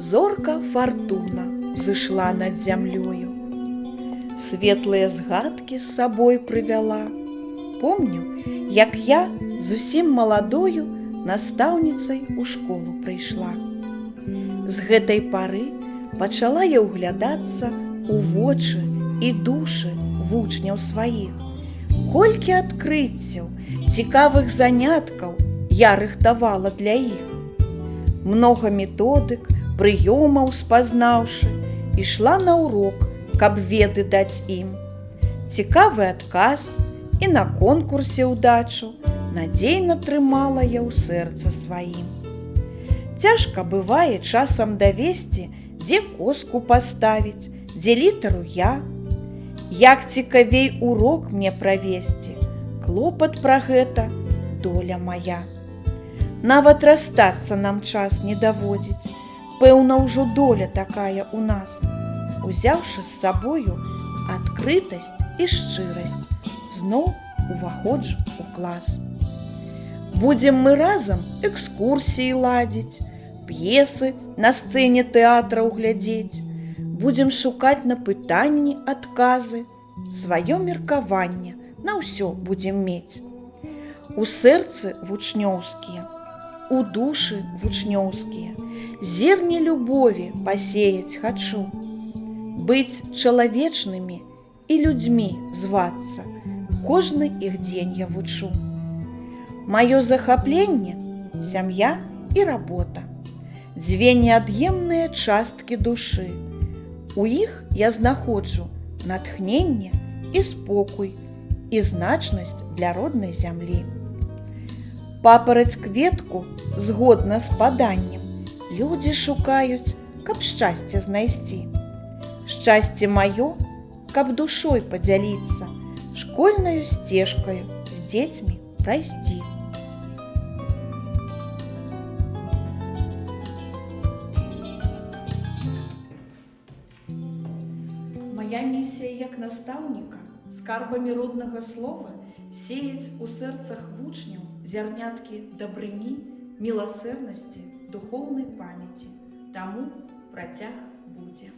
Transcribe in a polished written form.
Зорка фартуна зышла над зямлёю, светлыя згадкі з сабой прывяла. Помню, як я зусім маладою настаўніцай у школу прыйшла. З гэтай пары пачала я ўглядацца у вочы і душы вучняў сваіх. Колькі адкрыццяў, цікавых заняткаў я рыхтавала для іх. Многа методык, прыёмаў спазнаўшы, ішла на урок, каб веды даць ім. Цікавы адказ і на конкурсе ўдачу надзейна трымала я ў сэрцы сваім. Цяжка бывае часам давесці, дзе коску паставіць, дзе літару я. Як цікавей урок мне правесці, клопат пра гэта доля моя. Нават расстацца нам час не даводзіць, пэўна ўжо доля такая ў нас. Узяўшы з сабою адкрытасць і шчырасць, зноў уваходжу ў клас. Будзем мы разам экскурсіі ладзіць, п'есы на сцэне тэатраў глядзець, будзем шукаць на пытанні адказы, сваё меркаванне на ўсё будзем мець. У сэрцы вучнёўскія, у душы вучнёўскія, зерні любові пасеяць хачу. Быць чалавечнымі і людзьмі звацца, кожны іх дзень я вучу. Маё захапленне – сям'я і работа, дзве неад'емныя часткі душы. У іх я знаходжу натхненне і спокой, і значнасць для роднай зямлі. Папараць кветку згодна з паданнем людзі шукаюць, каб шчасце знайсці. Шчасце маё, каб душой падзяліцца, школьнаю сцежкаю з дзецьмі прайсці. Моя місія як настаўніка скарбамі роднага слова сеяць у сэрцах вучняў зярняткі дабрыні, міласэрнасці, духоўнай памяці. Таму працяг будзе.